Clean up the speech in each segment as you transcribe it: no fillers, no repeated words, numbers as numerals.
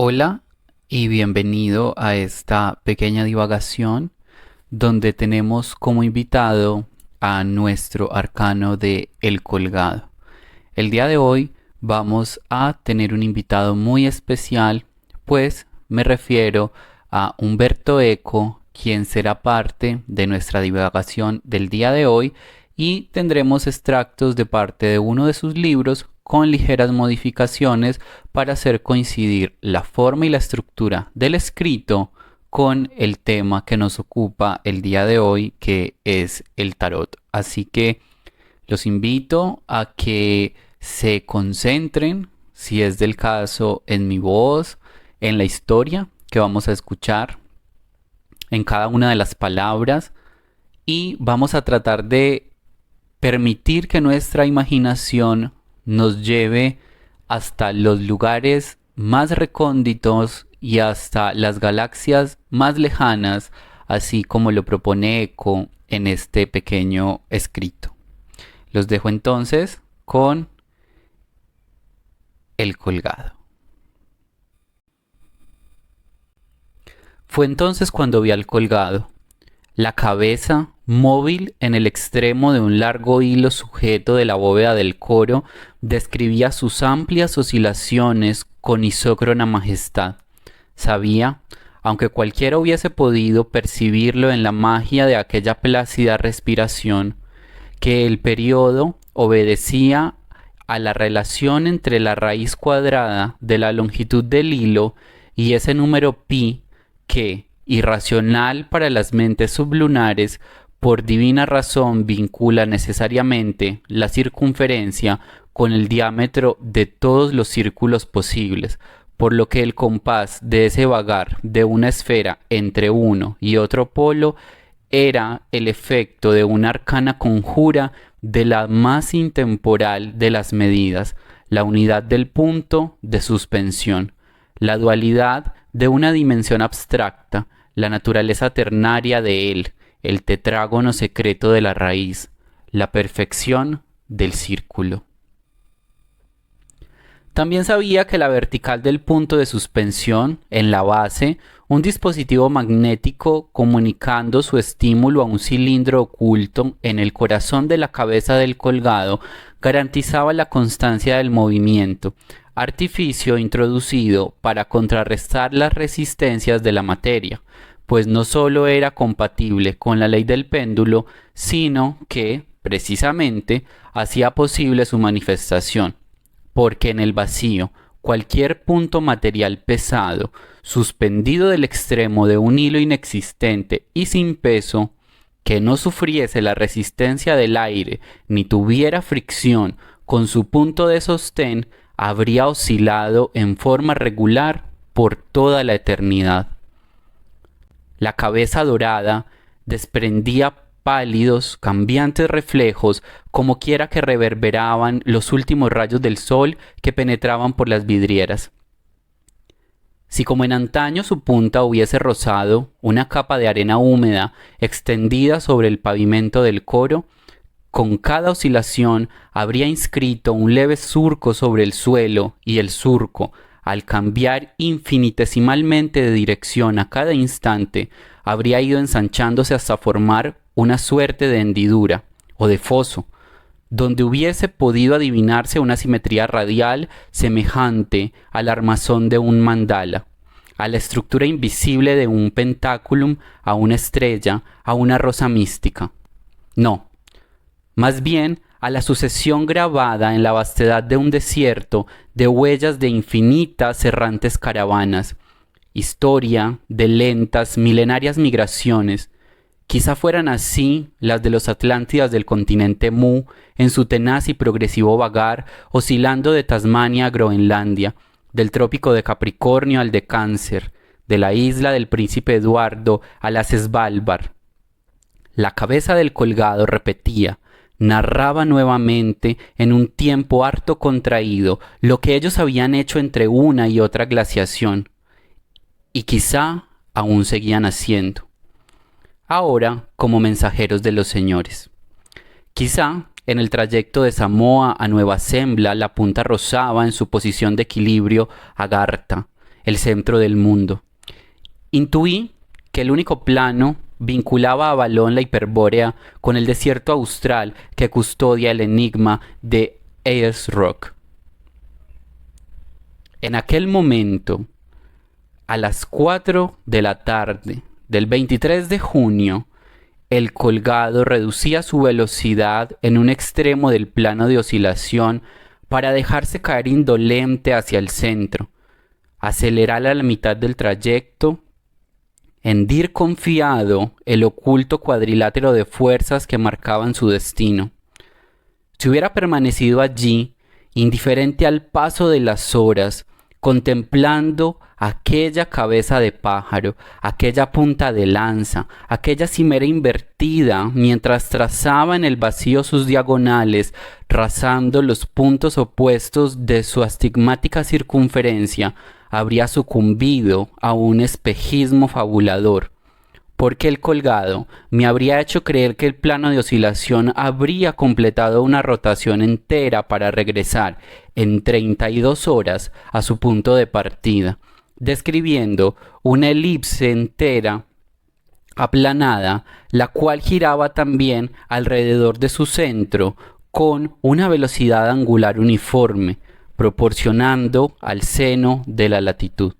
Hola y bienvenido a esta pequeña divagación donde tenemos como invitado a nuestro arcano de El Colgado. El día de hoy vamos a tener un invitado muy especial, pues me refiero a Humberto Eco, quien será parte de nuestra divagación del día de hoy y tendremos extractos de parte de uno de sus libros con ligeras modificaciones para hacer coincidir la forma y la estructura del escrito con el tema que nos ocupa el día de hoy, que es el tarot. Así que los invito a que se concentren, si es del caso, en mi voz, en la historia que vamos a escuchar, en cada una de las palabras, y vamos a tratar de permitir que nuestra imaginación nos lleve hasta los lugares más recónditos y hasta las galaxias más lejanas, así como lo propone Eco en este pequeño escrito. Los dejo entonces con El Colgado. Fue entonces cuando vi al colgado, la cabeza móvil en el extremo de un largo hilo sujeto de la bóveda del coro, describía sus amplias oscilaciones con isócrona majestad. Sabía, aunque cualquiera hubiese podido percibirlo en la magia de aquella plácida respiración, que el periodo obedecía a la relación entre la raíz cuadrada de la longitud del hilo y ese número pi que, irracional para las mentes sublunares, por divina razón vincula necesariamente la circunferencia con el diámetro de todos los círculos posibles, por lo que el compás de ese vagar de una esfera entre uno y otro polo era el efecto de una arcana conjura de la más intemporal de las medidas, la unidad del punto de suspensión, la dualidad de una dimensión abstracta, la naturaleza ternaria de él, el tetrágono secreto de la raíz, la perfección del círculo. También sabía que la vertical del punto de suspensión, en la base, un dispositivo magnético comunicando su estímulo a un cilindro oculto en el corazón de la cabeza del colgado, garantizaba la constancia del movimiento, artificio introducido para contrarrestar las resistencias de la materia, pues no sólo era compatible con la ley del péndulo, sino que, precisamente, hacía posible su manifestación, porque en el vacío cualquier punto material pesado, suspendido del extremo de un hilo inexistente y sin peso, que no sufriese la resistencia del aire ni tuviera fricción con su punto de sostén, habría oscilado en forma regular por toda la eternidad. La cabeza dorada desprendía pálidos, cambiantes reflejos, como quiera que reverberaban los últimos rayos del sol que penetraban por las vidrieras. Si como en antaño su punta hubiese rozado una capa de arena húmeda extendida sobre el pavimento del coro, con cada oscilación habría inscrito un leve surco sobre el suelo y el surco, al cambiar infinitesimalmente de dirección a cada instante, habría ido ensanchándose hasta formar una suerte de hendidura o de foso, donde hubiese podido adivinarse una simetría radial semejante al armazón de un mandala, a la estructura invisible de un pentáculum, a una estrella, a una rosa mística. No, más bien a la sucesión grabada en la vastedad de un desierto de huellas de infinitas errantes caravanas, historia de lentas milenarias migraciones. Quizá fueran así las de los Atlántidas del continente Mu en su tenaz y progresivo vagar, oscilando de Tasmania a Groenlandia, del trópico de Capricornio al de Cáncer, de la isla del príncipe Eduardo a las Svalbard. La cabeza del colgado repetía, narraba nuevamente en un tiempo harto contraído lo que ellos habían hecho entre una y otra glaciación, y quizá aún seguían haciendo, ahora como mensajeros de los señores. Quizá en el trayecto de Samoa a Nueva Zembla la punta rozaba en su posición de equilibrio a Garta, el centro del mundo. Intuí que el único plano vinculaba a Avalon la Hiperbórea con el desierto austral que custodia el enigma de Ayers Rock. En aquel momento, a las 4 de la tarde del 23 de junio, el colgado reducía su velocidad en un extremo del plano de oscilación para dejarse caer indolente hacia el centro, acelerar a la mitad del trayecto, hendir confiado el oculto cuadrilátero de fuerzas que marcaban su destino. Si hubiera permanecido allí, indiferente al paso de las horas, contemplando aquella cabeza de pájaro, aquella punta de lanza, aquella cimera invertida, mientras trazaba en el vacío sus diagonales, trazando los puntos opuestos de su astigmática circunferencia, habría sucumbido a un espejismo fabulador, porque el colgado me habría hecho creer que el plano de oscilación habría completado una rotación entera para regresar en 32 horas a su punto de partida, describiendo una elipse entera aplanada, la cual giraba también alrededor de su centro con una velocidad angular uniforme, proporcionando al seno de la latitud.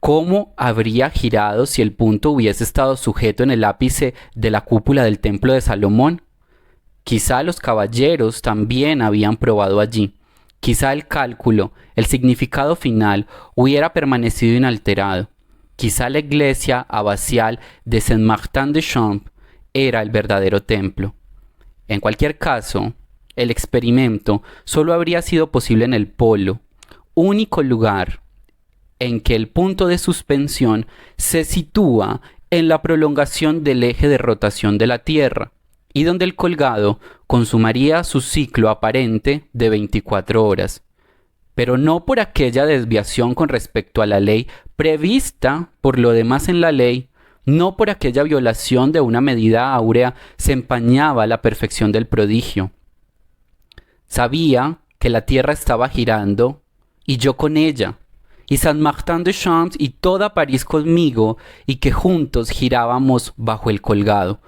¿Cómo habría girado si el punto hubiese estado sujeto en el ápice de la cúpula del templo de Salomón? Quizá los caballeros también habían probado allí. Quizá el cálculo, el significado final, hubiera permanecido inalterado. Quizá la iglesia abacial de Saint-Martin-de-Champs era el verdadero templo. En cualquier caso, el experimento solo habría sido posible en el polo, único lugar en que el punto de suspensión se sitúa en la prolongación del eje de rotación de la Tierra y donde el colgado consumaría su ciclo aparente de 24 horas, pero no por aquella desviación con respecto a la ley prevista por lo demás en la ley, no por aquella violación de una medida áurea se empañaba la perfección del prodigio. Sabía que la Tierra estaba girando y yo con ella, y Saint-Martin-de-Champs y toda París conmigo, y que juntos girábamos bajo el colgado,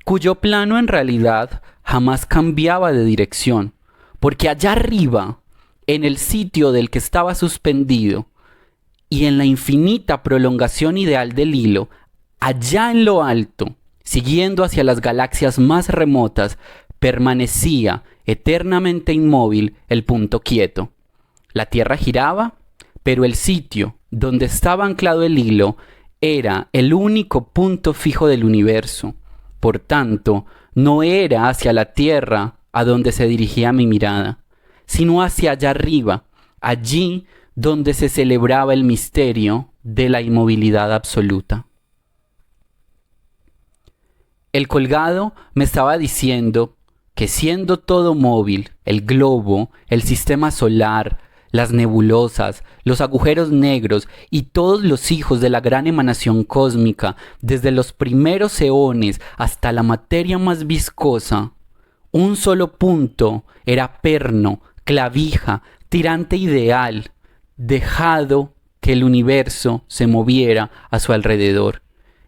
cuyo plano en realidad jamás cambiaba de dirección, porque allá arriba, en el sitio del que estaba suspendido, y en la infinita prolongación ideal del hilo, allá en lo alto, siguiendo hacia las galaxias más remotas, permanecía eternamente inmóvil el punto quieto. La Tierra giraba, pero el sitio donde estaba anclado el hilo era el único punto fijo del universo. Por tanto, no era hacia la Tierra a donde se dirigía mi mirada, sino hacia allá arriba, allí donde se celebraba el misterio de la inmovilidad absoluta. El colgado me estaba diciendo que siendo todo móvil, el globo, el sistema solar, las nebulosas, los agujeros negros y todos los hijos de la gran emanación cósmica, desde los primeros eones hasta la materia más viscosa, un solo punto era perno, clavija, tirante ideal, dejado que el universo se moviera a su alrededor.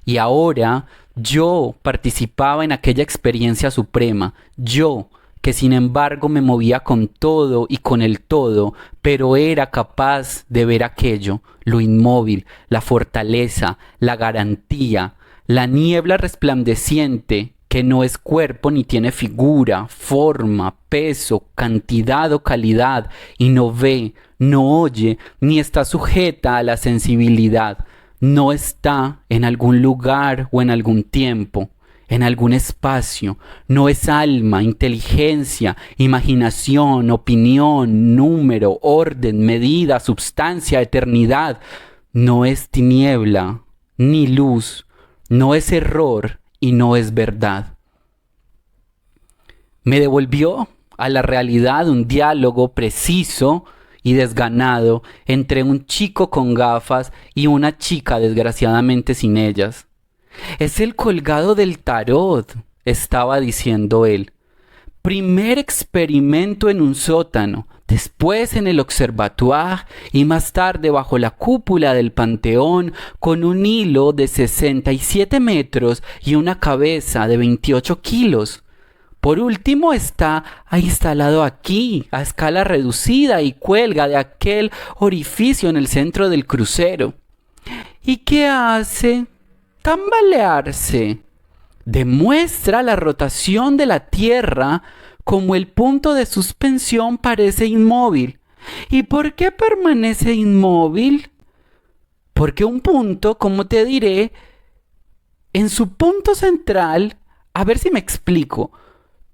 Y ahora yo participaba en aquella experiencia suprema, yo, que sin embargo me movía con todo y con el todo, pero era capaz de ver aquello, lo inmóvil, la fortaleza, la garantía, la niebla resplandeciente que no es cuerpo ni tiene figura, forma, peso, cantidad o calidad, y no ve, no oye, ni está sujeta a la sensibilidad, no está en algún lugar o en algún tiempo, en algún espacio, no es alma, inteligencia, imaginación, opinión, número, orden, medida, substancia, eternidad, no es tiniebla, ni luz, no es error y no es verdad. Me devolvió a la realidad un diálogo preciso y desganado entre un chico con gafas y una chica desgraciadamente sin ellas. Es el colgado del tarot, estaba diciendo él. Primer experimento en un sótano, después en el Observatoire y más tarde bajo la cúpula del Panteón con un hilo de 67 metros y una cabeza de 28 kilos. Por último está instalado aquí, a escala reducida y cuelga de aquel orificio en el centro del crucero. ¿Y qué hace? Tambalearse. Demuestra la rotación de la Tierra como el punto de suspensión parece inmóvil. ¿Y por qué permanece inmóvil? Porque un punto, como te diré, en su punto central, a ver si me explico,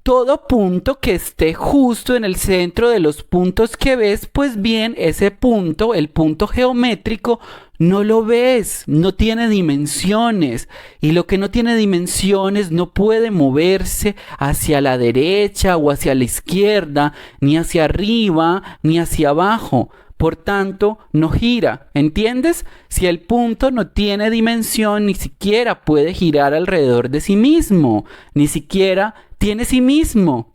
todo punto que esté justo en el centro de los puntos que ves, pues bien, ese punto, el punto geométrico, no lo ves, no tiene dimensiones. Y lo que no tiene dimensiones no puede moverse hacia la derecha o hacia la izquierda, ni hacia arriba, ni hacia abajo. Por tanto, no gira, ¿entiendes? Si el punto no tiene dimensión, ni siquiera puede girar alrededor de sí mismo, ni siquiera tiene sí mismo.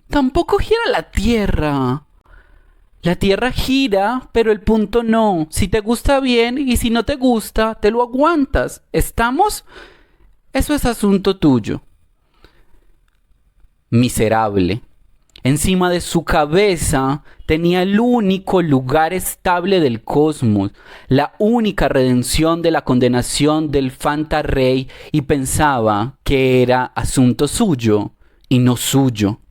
Tampoco gira la Tierra. La Tierra gira, pero el punto no. Si te gusta bien y si no te gusta, te lo aguantas. ¿Estamos? Eso es asunto tuyo. Miserable. Encima de su cabeza tenía el único lugar estable del cosmos, la única redención de la condenación del Fanta Rey, y pensaba que era asunto suyo y no suyo.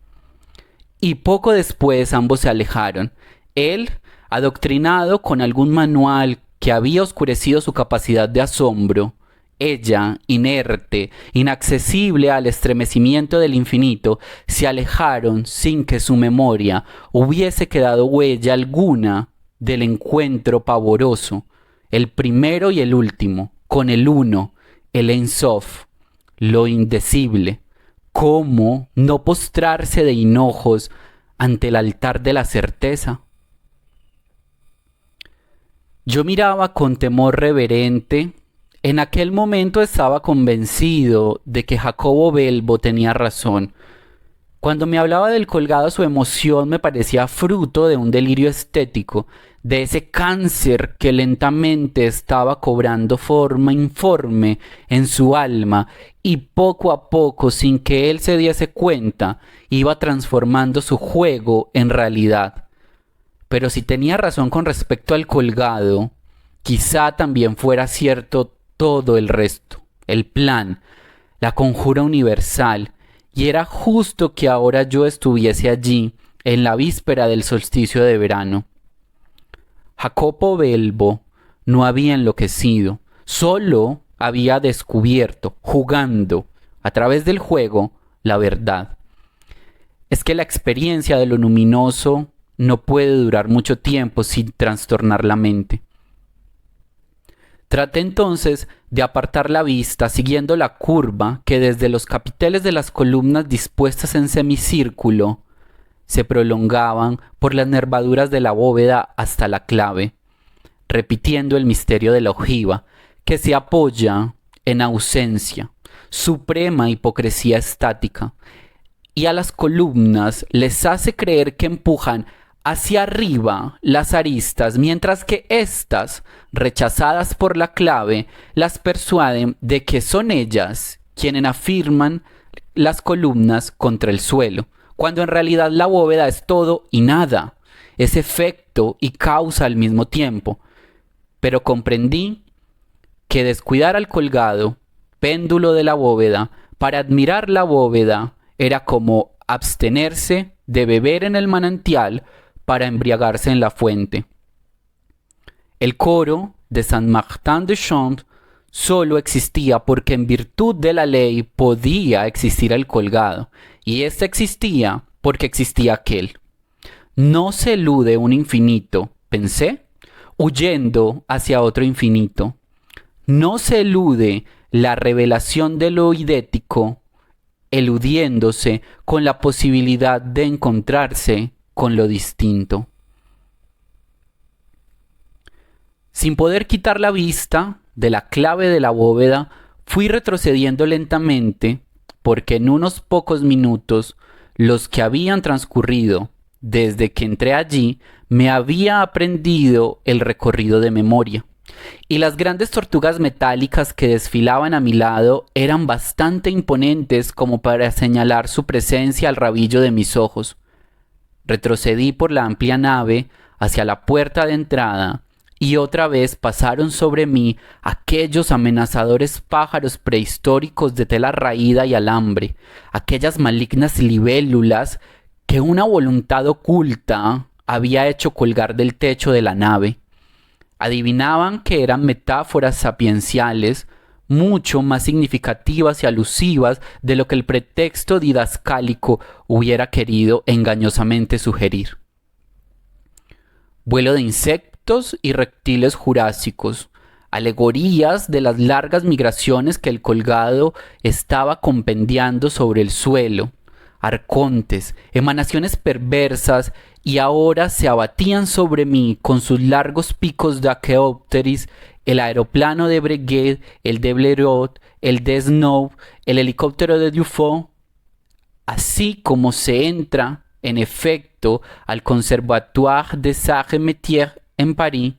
Y poco después ambos se alejaron. Él, adoctrinado con algún manual que había oscurecido su capacidad de asombro, ella, inerte, inaccesible al estremecimiento del infinito, se alejaron sin que su memoria hubiese quedado huella alguna del encuentro pavoroso, el primero y el último, con el uno, el Ein Sof, lo indecible. ¿Cómo no postrarse de hinojos ante el altar de la certeza? Yo miraba con temor reverente. En aquel momento estaba convencido de que Jacobo Belbo tenía razón. Cuando me hablaba del colgado, su emoción me parecía fruto de un delirio estético, de ese cáncer que lentamente estaba cobrando forma informe en su alma y poco a poco, sin que él se diese cuenta, iba transformando su juego en realidad. Pero si tenía razón con respecto al colgado, quizá también fuera cierto todo el resto, el plan, la conjura universal, y era justo que ahora yo estuviese allí, en la víspera del solsticio de verano. Jacobo Belbo no había enloquecido, solo había descubierto, jugando, a través del juego, la verdad. Es que la experiencia de lo luminoso no puede durar mucho tiempo sin trastornar la mente. Traté entonces de apartar la vista siguiendo la curva que desde los capiteles de las columnas dispuestas en semicírculo se prolongaban por las nervaduras de la bóveda hasta la clave, repitiendo el misterio de la ojiva que se apoya en ausencia, suprema hipocresía estática, y a las columnas les hace creer que empujan hacia arriba las aristas, mientras que éstas, rechazadas por la clave, las persuaden de que son ellas quienes afirman las columnas contra el suelo, cuando en realidad la bóveda es todo y nada, es efecto y causa al mismo tiempo. Pero comprendí que descuidar al colgado, péndulo de la bóveda, para admirar la bóveda, era como abstenerse de beber en el manantial para embriagarse en la fuente. El coro de Saint-Martin-de-Champs solo existía porque en virtud de la ley podía existir el colgado, y éste existía porque existía aquel. No se elude un infinito, pensé, huyendo hacia otro infinito. No se elude la revelación de lo idético, eludiéndose con la posibilidad de encontrarse con lo distinto. Sin poder quitar la vista de la clave de la bóveda, fui retrocediendo lentamente, porque en unos pocos minutos, los que habían transcurrido desde que entré allí, me había aprendido el recorrido de memoria. Y las grandes tortugas metálicas que desfilaban a mi lado eran bastante imponentes como para señalar su presencia al rabillo de mis ojos. Retrocedí por la amplia nave hacia la puerta de entrada y otra vez pasaron sobre mí aquellos amenazadores pájaros prehistóricos de tela raída y alambre, aquellas malignas libélulas que una voluntad oculta había hecho colgar del techo de la nave. Adivinaban que eran metáforas sapienciales, mucho más significativas y alusivas de lo que el pretexto didascálico hubiera querido engañosamente sugerir. Vuelo de insectos y reptiles jurásicos, alegorías de las largas migraciones que el colgado estaba compendiando sobre el suelo, arcontes, emanaciones perversas, y ahora se abatían sobre mí con sus largos picos de Archaeopteris, el aeroplano de Breguet, el de Blériot, el de Snow, el helicóptero de Dufault. Así como se entra, en efecto, al Conservatoire des Arts et Métiers en París,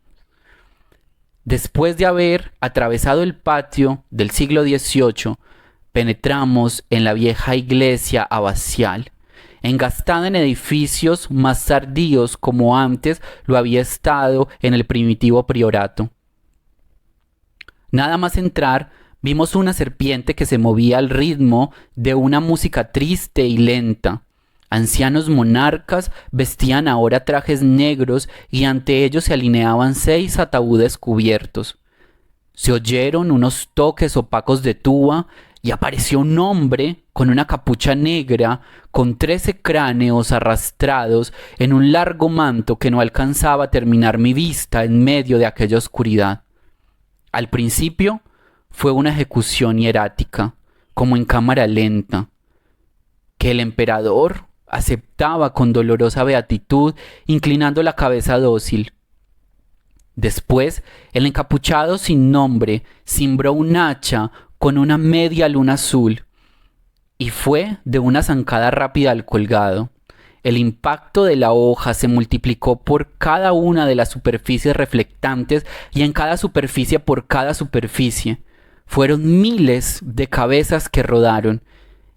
después de haber atravesado el patio del siglo XVIII, penetramos en la vieja iglesia abacial, engastada en edificios más tardíos como antes lo había estado en el primitivo priorato. Nada más entrar, vimos una serpiente que se movía al ritmo de una música triste y lenta. Ancianos monarcas vestían ahora trajes negros y ante ellos se alineaban 6 ataúdes cubiertos. Se oyeron unos toques opacos de tuba y apareció un hombre con una capucha negra, con 13 cráneos arrastrados en un largo manto que no alcanzaba a terminar mi vista en medio de aquella oscuridad. Al principio fue una ejecución hierática, como en cámara lenta, que el emperador aceptaba con dolorosa beatitud, inclinando la cabeza dócil. Después, el encapuchado sin nombre cimbró un hacha con una media luna azul, y fue de una zancada rápida al colgado. El impacto de la hoja se multiplicó por cada una de las superficies reflectantes y en cada superficie por cada superficie. Fueron miles de cabezas que rodaron,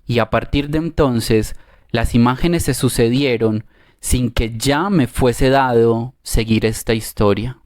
y a partir de entonces las imágenes se sucedieron sin que ya me fuese dado seguir esta historia.